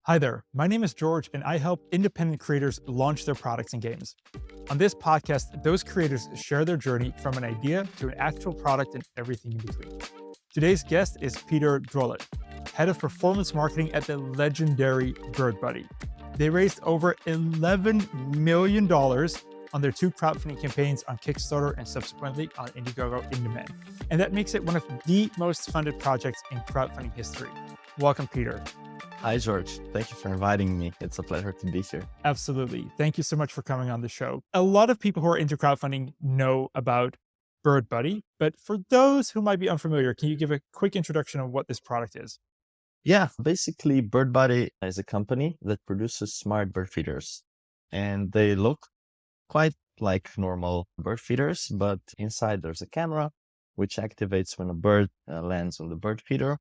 Hi there, my name is George, and I help independent creators launch their products and games. On this podcast, those creators share their journey from an idea to an actual product and everything in between. Today's guest is Peter Drolet, head of performance marketing at the legendary BirdBuddy. They raised over $11 million on their two crowdfunding campaigns on Kickstarter and subsequently on Indiegogo in demand. And that makes it one of the most funded projects in crowdfunding history. Welcome, Peter. Hi, George. Thank you for inviting me. It's a pleasure to be here. Absolutely. Thank you so much for coming on the show. A lot of people who are into crowdfunding know about BirdBuddy, but for those who might be unfamiliar, can you give a quick introduction of what this product is? Yeah, basically, BirdBuddy is a company that produces smart bird feeders. And they look quite like normal bird feeders, but inside there's a camera which activates when a bird lands on the bird feeder.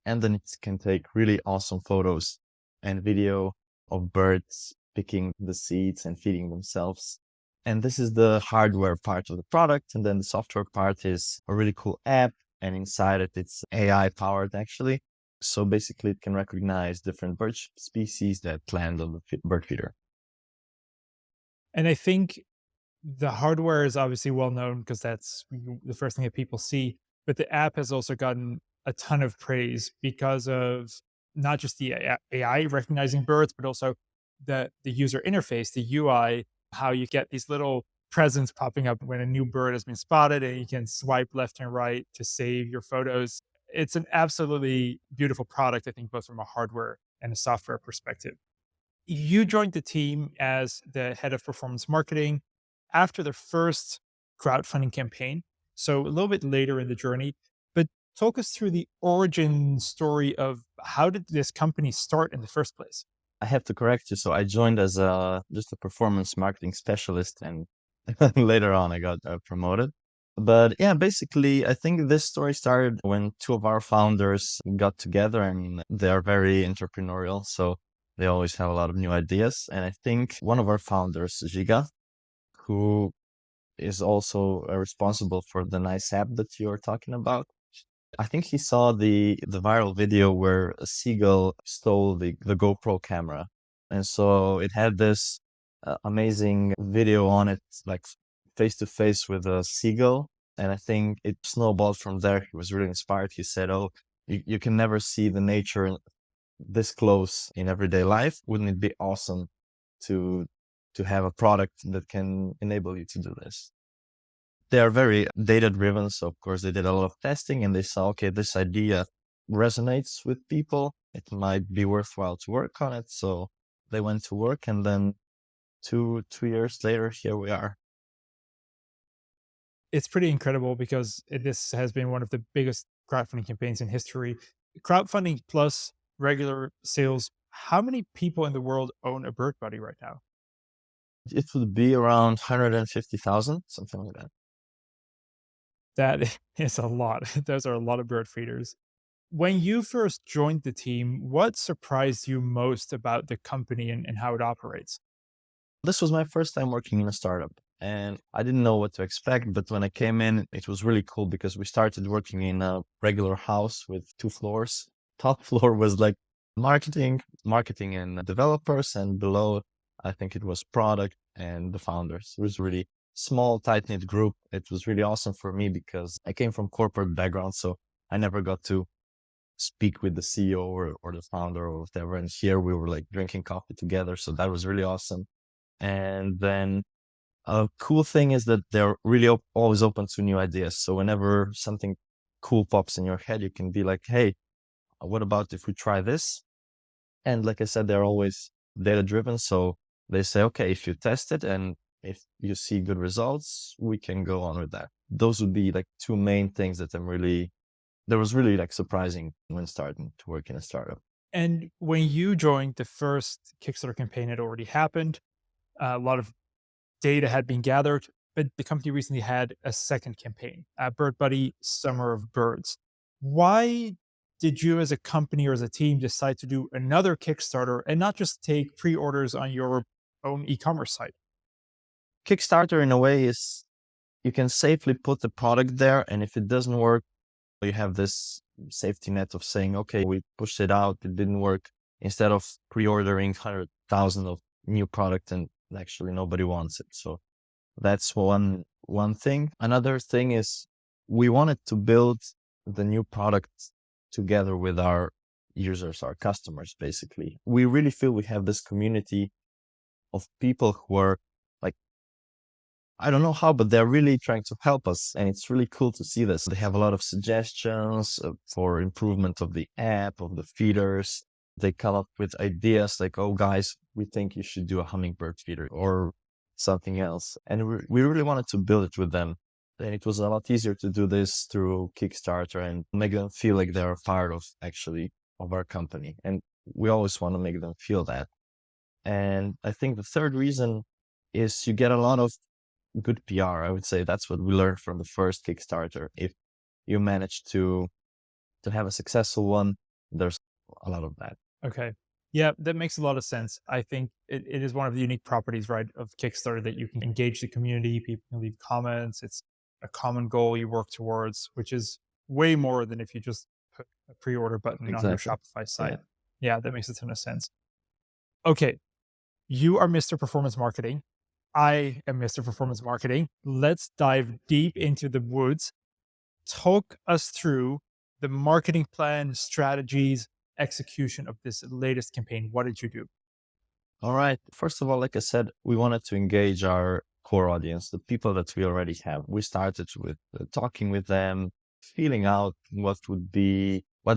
And then it can take really awesome photos and video of birds picking the seeds and feeding themselves. And this is the hardware part of the product. And then the software part is a really cool app. And inside it, it's AI powered actually. So basically, it can recognize different bird species that land on the bird feeder. And I think the hardware is obviously well known because that's the first thing that people see, but the app has also gotten a ton of praise because of not just the AI recognizing birds, but also the user interface, the UI, how you get these little presents popping up when a new bird has been spotted and you can swipe left and right to save your photos. It's an absolutely beautiful product, I think, both from a hardware and a software perspective. You joined the team as the head of performance marketing after the first crowdfunding campaign. So a little bit later in the journey, but talk us through the origin story of how did this company start in the first place? I have to correct you. So I joined as just a performance marketing specialist, and later on I got promoted. But yeah, basically, I think this story started when two of our founders got together, and they are very entrepreneurial. So they always have a lot of new ideas. And I think one of our founders, Giga, who is also responsible for the nice app that you're talking about. I think he saw the viral video where a seagull stole the GoPro camera. And so it had this amazing video on it, like face to face with a seagull. And I think it snowballed from there. He was really inspired. He said, "Oh, you can never see the nature this close in everyday life. Wouldn't it be awesome to to have a product that can enable you to do this?" They are very data driven. So of course they did a lot of testing and they saw, okay, this idea resonates with people. It might be worthwhile to work on it. So they went to work, and then two years later, here we are. It's pretty incredible because this has been one of the biggest crowdfunding campaigns in history. Crowdfunding plus regular sales. How many people in the world own a bird buddy right now? It would be around 150,000, something like that. That is a lot. Those are a lot of bird feeders. When you first joined the team, what surprised you most about the company and how it operates? This was my first time working in a startup, and I didn't know what to expect. But when I came in, it was really cool because we started working in a regular house with two floors. Top floor was like marketing and developers, and below, I think it was product and the founders. It was really small, tight knit group. It was really awesome for me because I came from corporate background, so I never got to speak with the CEO or the founder or whatever. And here we were like drinking coffee together, so that was really awesome. And then a cool thing is that they're really always open to new ideas. So whenever something cool pops in your head, you can be like, "Hey, what about if we try this?" And like I said, they're always data driven. So they say, "Okay, if you test it and if you see good results, we can go on with that." Those would be like two main things that was really like surprising when starting to work in a startup. And when you joined, the first Kickstarter campaign had already happened. A lot of data had been gathered, but the company recently had a second campaign, Bird Buddy Summer of Birds. Why did you, as a company or as a team, decide to do another Kickstarter and not just take pre orders on your own e commerce site? Kickstarter, in a way, is you can safely put the product there. And if it doesn't work, you have this safety net of saying, "Okay, we pushed it out, it didn't work instead of pre-ordering 100,000 of new product and actually nobody wants it. So that's one thing. Another thing is we wanted to build the new product together with our users, our customers, basically. We really feel we have this community of people who are like, I don't know how, but they're really trying to help us. And it's really cool to see this. They have a lot of suggestions for improvement of the app, of the feeders. They come up with ideas like, oh, guys, we think you should do a hummingbird feeder or something else. And we really wanted to build it with them. And it was a lot easier to do this through Kickstarter and make them feel like they're a part of actually of our company. And we always want to make them feel that. And I think the third reason is you get a lot of good PR. I would say that's what we learned from the first Kickstarter. If you manage to have a successful one, there's a lot of that. Okay. Yeah, that makes a lot of sense. I think it is one of the unique properties, right, of Kickstarter that you can engage the community, people can leave comments. It's a common goal you work towards, which is way more than if you just put a pre-order button on your Exactly. Shopify Yeah. site. Yeah, that makes a ton of sense. Okay, you are Mr. Performance Marketing. I am Mr. Performance Marketing. Let's dive deep into the woods. Talk us through the marketing plan, strategies, execution of this latest campaign. What did you do? All right. First of all, like I said, we wanted to engage our core audience, the people that we already have. We started with talking with them, feeling out what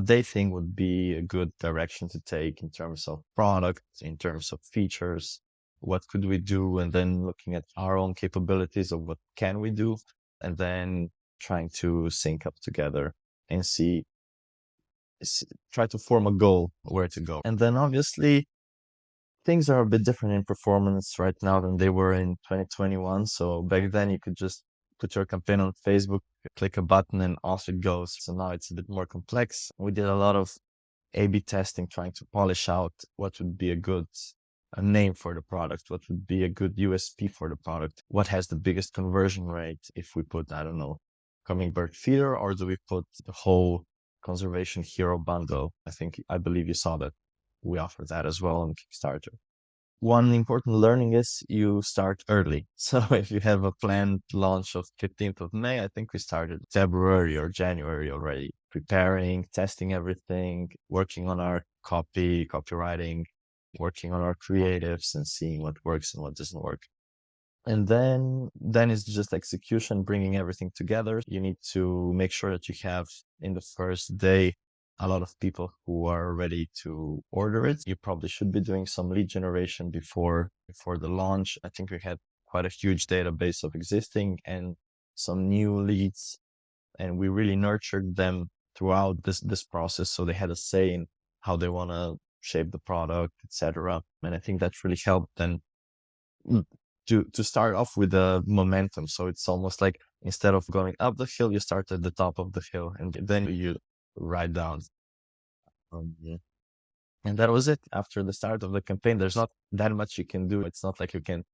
they think would be a good direction to take in terms of product, in terms of features, what could we do, and then looking at our own capabilities of what can we do, and then trying to sync up together and try to form a goal where to go. And then obviously things are a bit different in performance right now than they were in 2021. So back then you could just put your campaign on Facebook, click a button and off it goes. So now it's a bit more complex. We did a lot of A/B testing, trying to polish out what would be a name for the product, what would be a good USP for the product, what has the biggest conversion rate if we put, I don't know, hummingbird feeder, or do we put the whole conservation hero bundle? I believe you saw that we offer that as well on Kickstarter. One important learning is you start early. So if you have a planned launch of 15th of May, I think we started February or January already, preparing, testing everything, working on our copywriting, working on our creatives and seeing what works and what doesn't work. And then it's just execution, bringing everything together. You need to make sure that you have in the first day a lot of people who are ready to order it. You probably should be doing some lead generation before the launch. I think we had quite a huge database of existing and some new leads, and we really nurtured them throughout this process, so they had a say in how they want to shape the product, etc. And I think that really helped then to start off with the momentum. So it's almost like instead of going up the hill, you start at the top of the hill and then you ride down. Yeah. And that was it. After the start of the campaign, there's not that much you can do. It's not like you can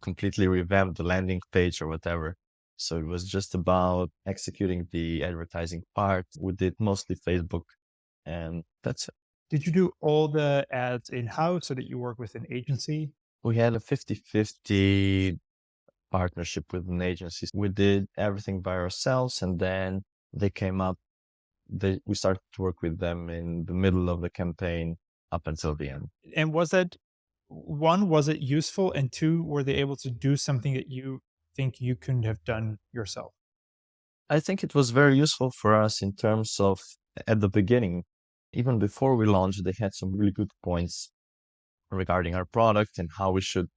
completely revamp the landing page or whatever. So it was just about executing the advertising part. We did mostly Facebook, and that's it. Did you do all the ads in house so that you work with an agency? We had a 50-50 partnership with an agency. We did everything by ourselves, and then they came up. We started to work with them in the middle of the campaign up until the end. And was that one, was it useful? And two, were they able to do something that you think you couldn't have done yourself? I think it was very useful for us in terms of at the beginning, even before we launched, they had some really good points regarding our product and how we should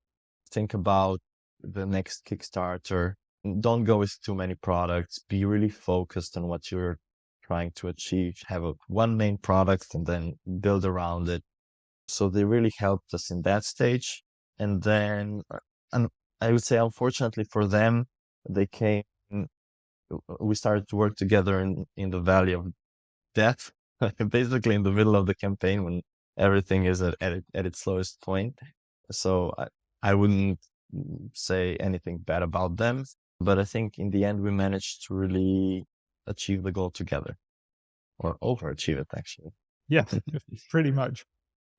think about the next Kickstarter. Don't go with too many products. Be really focused on what you're trying to achieve. Have one main product and then build around it. So they really helped us in that stage. And then, and I would say, unfortunately for them, they came. We started to work together in the Valley of Death, basically in the middle of the campaign when everything is at its lowest point. So I wouldn't say anything bad about them, but I think in the end we managed to really achieve the goal together or overachieve it actually. Yeah, pretty much.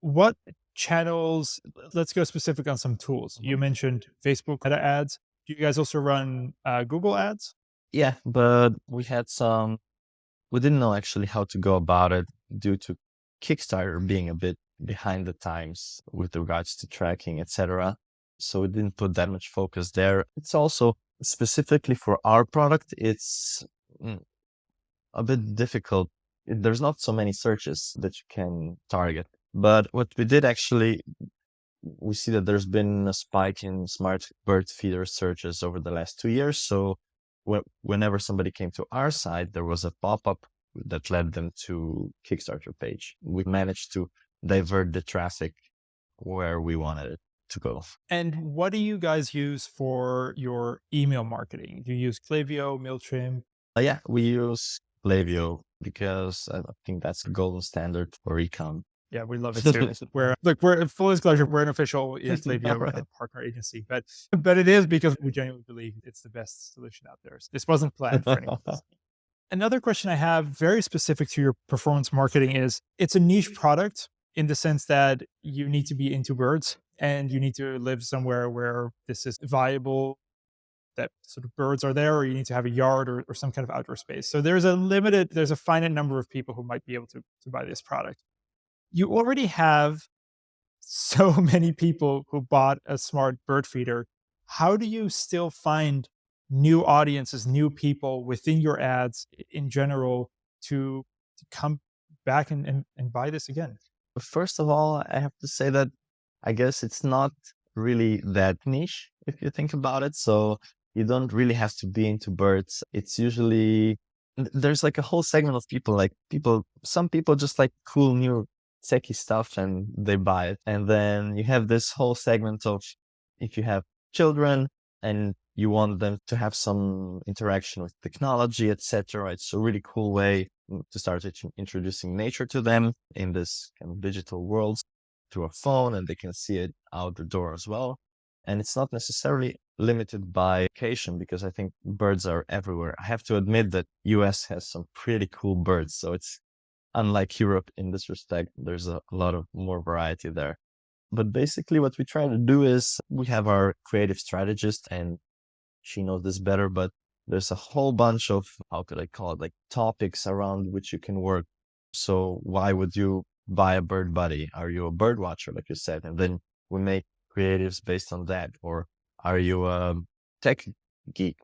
What channels, let's go specific on some tools. Mhm. You mentioned Facebook Meta ads. Do you guys also run Google ads? Yeah, but we didn't know actually how to go about it due to Kickstarter being a bit behind the times with regards to tracking, etc. So we didn't put that much focus there. It's also specifically for our product, it's mm, a bit difficult. There's not so many searches that you can target. But what we did actually, we see that there's been a spike in smart bird feeder searches over the last 2 years. So whenever somebody came to our site, there was a pop-up that led them to Kickstarter page. We managed to divert the traffic where we wanted it to go. And what do you guys use for your email marketing? Do you use Klaviyo, MailChimp? Yeah, we use Klaviyo because I think that's the golden standard for ecom. Yeah, we love it too. We're full disclosure, we're an official All Klaviyo right. partner agency, but it is because we genuinely believe it's the best solution out there. This wasn't planned for anyone else. Another question I have, very specific to your performance marketing, is it's a niche product in the sense that you need to be into birds and you need to live somewhere where this is viable, that sort of birds are there, or you need to have a yard or some kind of outdoor space. So there's a finite number of people who might be able to buy this product. You already have so many people who bought a smart bird feeder. How do you still find new audiences, new people within your ads in general to come back and buy this again? First of all, I have to say that I guess it's not really that niche if you think about it. So you don't really have to be into birds. It's usually there's like a whole segment of people, like some people just like cool new techie stuff and they buy it. And then you have this whole segment of if you have children and you want them to have some interaction with technology, etc. It's a really cool way to start introducing nature to them in this kind of digital world through a phone, and they can see it out the door as well. And it's not necessarily limited by location because I think birds are everywhere. I have to admit that US has some pretty cool birds, so it's unlike Europe in this respect. There's a lot of more variety there. But basically what we try to do is we have our creative strategist and she knows this better, but there's a whole bunch of, how could I call it, like topics around which you can work. So why would you buy a bird buddy? Are you a bird watcher, like you said? And then we make creatives based on that. Or are you a tech geek?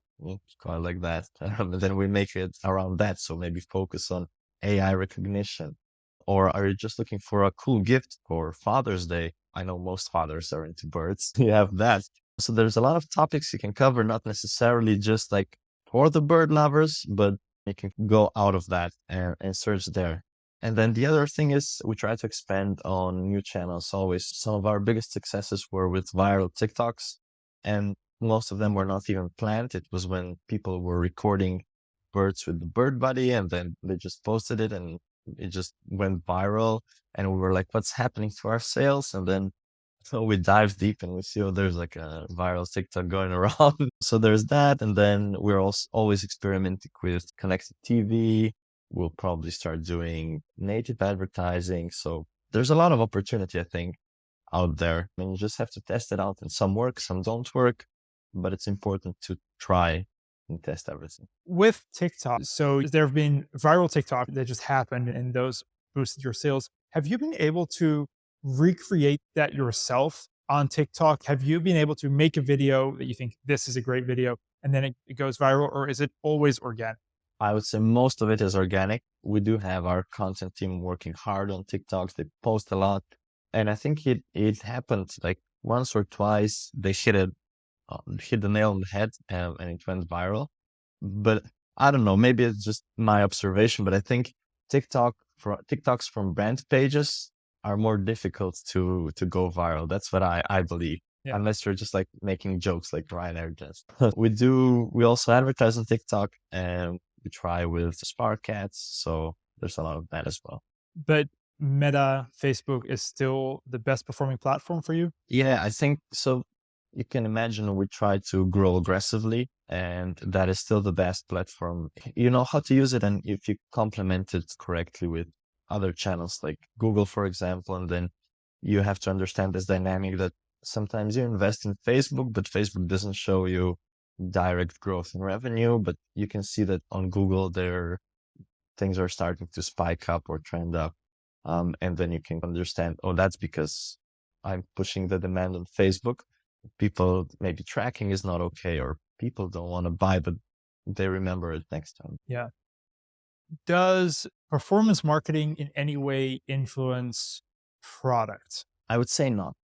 Call it like that. And then we make it around that. So maybe focus on AI recognition. Or are you just looking for a cool gift for Father's Day? I know most fathers are into birds. You have that. So there's a lot of topics you can cover, not necessarily just like for the bird lovers, but you can go out of that and search there. And then the other thing is we try to expand on new channels always. Some of our biggest successes were with viral TikToks, and most of them were not even planned. It was when people were recording birds with the bird buddy and then they just posted it and it just went viral. And we were like, what's happening to our sales? And then so we dive deep and we see, oh, there's like a viral TikTok going around. So there's that. And then we're also always experimenting with connected TV. We'll probably start doing native advertising. So there's a lot of opportunity, I think, out there. I mean, you just have to test it out and some work, some don't work, but it's important to try and test everything. With TikTok, so there have been viral TikTok that just happened and those boosted your sales. Have you been able to recreate that yourself on TikTok? Have you been able to make a video that you think this is a great video and then it goes viral, or is it always organic? I would say most of it is organic. We do have our content team working hard on TikToks. They post a lot. And I think it happened like once or twice. They hit the nail on the head and it went viral. But I don't know, maybe it's just my observation, but I think TikToks from brand pages are more difficult to go viral. That's what I believe. Yeah. Unless you're just like making jokes like Ryanair does. We also advertise on TikTok and we try with Spark Cats. So there's a lot of that as well. But Meta, Facebook is still the best performing platform for you? Yeah, I think so. You can imagine we try to grow aggressively, and that is still the best platform. You know how to use it, and if you complement it correctly with other channels like Google, for example, and then you have to understand this dynamic that sometimes you invest in Facebook, but Facebook doesn't show you direct growth in revenue, but you can see that on Google, their things are starting to spike up or trend up. And then you can understand, oh, that's because I'm pushing the demand on Facebook. People maybe tracking is not okay, or people don't want to buy, but they remember it next time. Yeah. Does performance marketing in any way influence product? I would say not,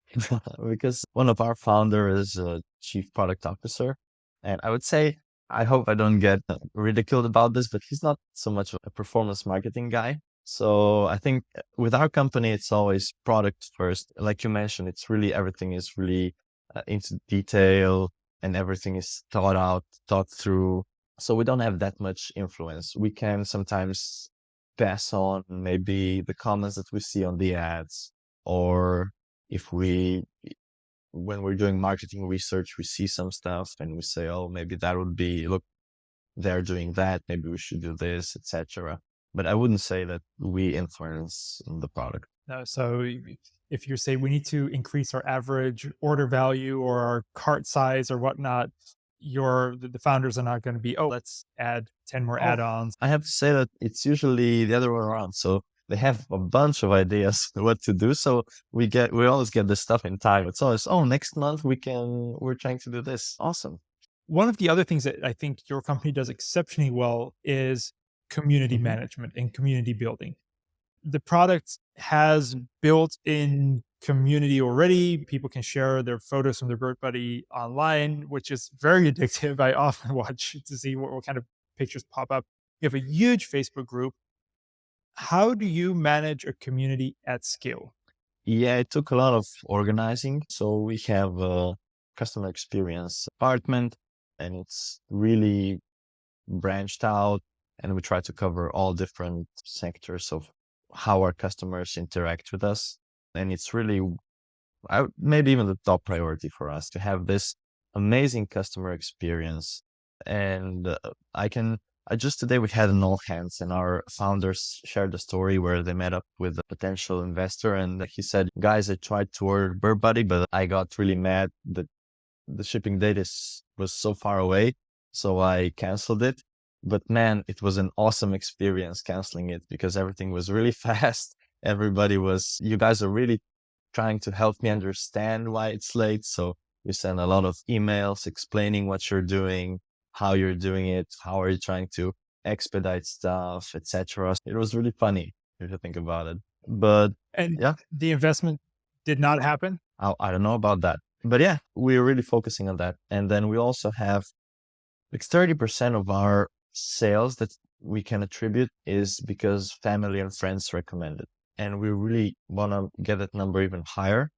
because one of our founder is a chief product officer, and I would say I hope I don't get ridiculed about this, but he's not so much of a performance marketing guy. So I think with our company, it's always product first. Like you mentioned, it's really everything is really into detail and everything is thought out, thought through. So we don't have that much influence. We can sometimes pass on maybe the comments that we see on the ads, or if we when we're doing marketing research, we see some stuff and we say, oh, maybe that would be, look, they're doing that, maybe we should do this, etc. But I wouldn't say that we influence the product. So if you say we need to increase our average order value or our cart size or whatnot, the founders are not going to be, oh, let's add 10 more Oh, add-ons. I have to say that it's usually the other way around. So they have a bunch of ideas what to do. So we always get this stuff in time. It's always, oh, next month we're trying to do this. Awesome. One of the other things that I think your company does exceptionally well is community Hmm. management and community building. The product has built-in community already. People can share their photos from their bird buddy online, which is very addictive. I often watch to see what kind of pictures pop up. You have a huge Facebook group. How do you manage a community at scale? Yeah, it took a lot of organizing. So we have a customer experience department, and it's really branched out, and we try to cover all different sectors of how our customers interact with us. And it's really maybe even the top priority for us to have this amazing customer experience. And I just today we had an all hands, and our founders shared a story where they met up with a potential investor, and he said, "Guys, I tried to order BirdBuddy, but I got really mad that the shipping date was so far away, so I canceled it. But man, it was an awesome experience canceling it because everything was really fast. You guys are really trying to help me understand why it's late. So you send a lot of emails explaining what you're doing, how you're doing it, how are you trying to expedite stuff, etc. It was really funny if you think about it. But And yeah, the investment did not happen. I don't know about that. But yeah, we're really focusing on that. And then we also have like 30% of our sales that we can attribute is because family and friends recommend it. And we really want to get that number even higher.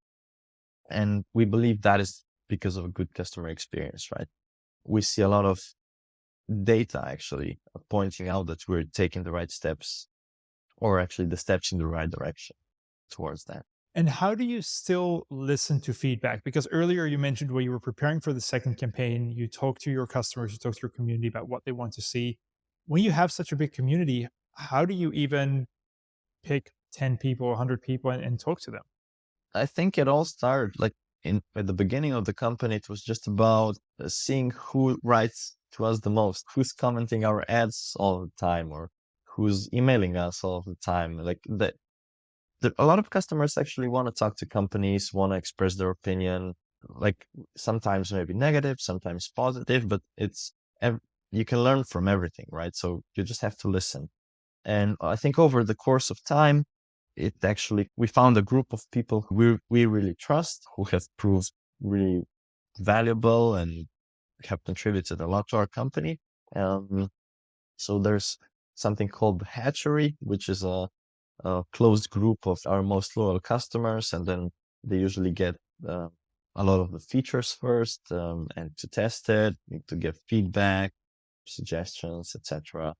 And we believe that is because of a good customer experience, right? We see a lot of data actually pointing out that we're taking the right steps, or actually the steps in the right direction towards that. And how do you still listen to feedback? Because earlier you mentioned when you were preparing for the second campaign, you talk to your customers, you talk to your community about what they want to see. When you have such a big community, how do you even pick 10 people, 100 people and talk to them? I think it all started like at the beginning of the company. It was just about seeing who writes to us the most, who's commenting our ads all the time, or who's emailing us all the time. Like a lot of customers actually want to talk to companies, want to express their opinion. Like sometimes maybe negative, sometimes positive, but you can learn from everything, right? So you just have to listen. And I think over the course of time, we found a group of people who we really trust, who have proved really valuable and have contributed a lot to our company. Um, so there's something called the Hatchery, which is a closed group of our most loyal customers, and then they usually get uh, a lot of the features first, and to test it, to give feedback, suggestions, etc.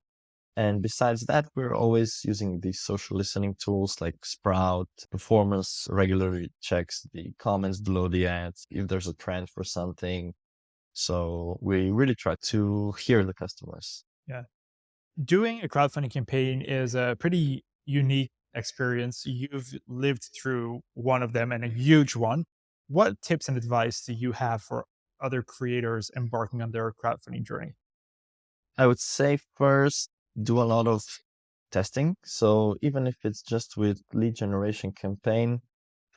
And besides that, we're always using these social listening tools like Sprout. Performance regularly checks the comments below the ads if there's a trend for something. So we really try to hear the customers. Yeah. Doing a crowdfunding campaign is a pretty unique experience. You've lived through one of them and a huge one. What tips and advice do you have for other creators embarking on their crowdfunding journey? I would say first, do a lot of testing. So even if it's just with lead generation campaign,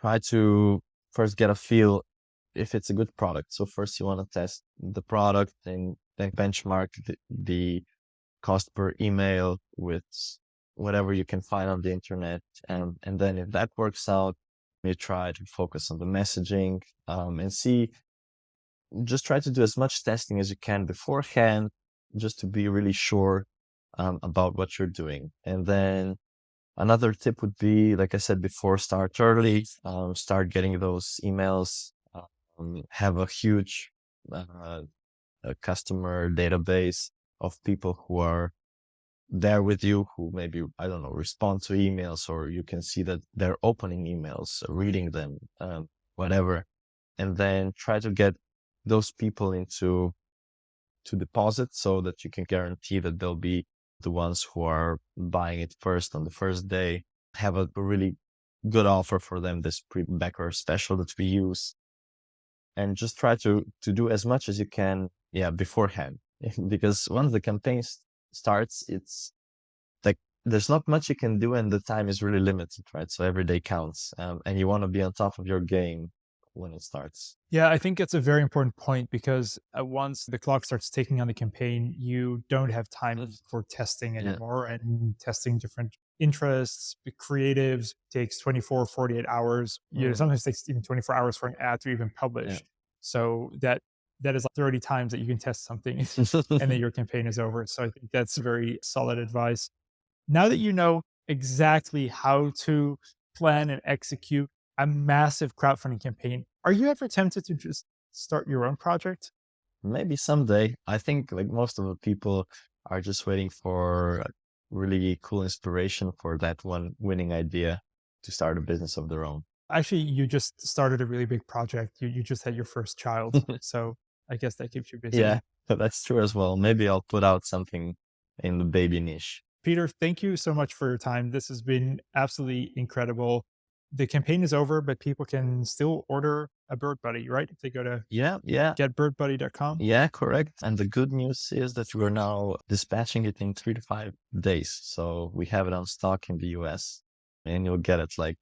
try to first get a feel if it's a good product. So first you want to test the product and then benchmark the cost per email with whatever you can find on the internet. And then if that works out, you try to focus on the messaging, and see, just try to do as much testing as you can beforehand, just to be really sure about what you're doing. And then another tip would be, like I said before, start early, start getting those emails, have a huge customer database of people who are there with you, who maybe, I don't know, respond to emails, or you can see that they're opening emails, reading them, whatever. And then try to get those people to deposit so that you can guarantee that they'll be the ones who are buying it first on the first day. Have a really good offer for them, this pre-backer special that we use, and just try to do as much as you can, yeah, beforehand. Because once the campaign starts, it's like there's not much you can do, and the time is really limited, right? So every day counts, and you want to be on top of your game when it starts. Yeah, I think it's a very important point because once the clock starts ticking on the campaign, you don't have time for testing Yeah, anymore and testing different interests. The creatives takes 24, 48 hours. You know, mm, sometimes takes even 24 hours for an ad to even yeah. publish. So that is like 30 times that you can test something and then your campaign is over. So I think that's very solid advice. Now that you know exactly how to plan and execute a massive crowdfunding campaign, are you ever tempted to just start your own project? Maybe someday. I think like most of the people are just waiting for a really cool inspiration for that one winning idea to start a business of their own. Actually, you just started a really big project. You just had your first child. So I guess that keeps you Yeah, busy. that's true as well. Maybe I'll put out something in the baby niche. Peter, thank you so much for your time. This has been absolutely incredible. The campaign is over, but people can still order a bird buddy, right? If they go to Yeah, yeah, getbirdbuddy.com. yeah, correct. And the good news is that we're now dispatching it in 3 to 5 days. So we have it on stock in the US, and you'll get it like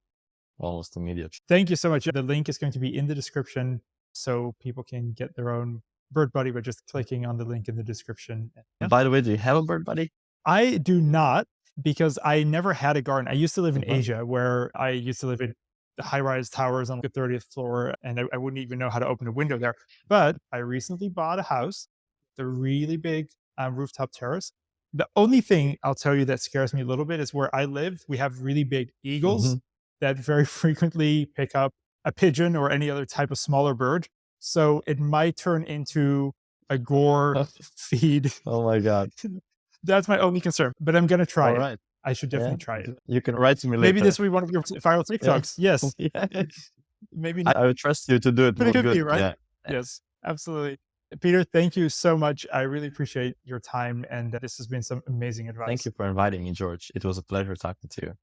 almost immediately. Thank you so much. The link is going to be in the description so people can get their own bird buddy by just clicking on the link in the description. Yeah. By the way, do you have a bird buddy? I do not because I never had a garden. I used to live in Mhm. Asia where I used to live in the high rise towers on the 30th floor and I wouldn't even know how to open a window there. But I recently bought a house, the really big rooftop terrace. The only thing I'll tell you that scares me a little bit is where I live, we have really big eagles Mhm. that very frequently pick up a pigeon or any other type of smaller bird. So it might turn into a gore feed. Oh my god. That's my only concern, but I'm gonna try All it. right. I should Yeah. definitely try it. You can write to me Maybe later. this will be one of your viral Yeah. TikToks. Yes. Yeah. Maybe I not, I would trust you to do it but it more could be, good. right? Yeah. Yeah. Yes, absolutely. Peter, thank you so much. I really appreciate your time, and this has been some amazing Thank advice. you for inviting me, George. It was a pleasure talking to you.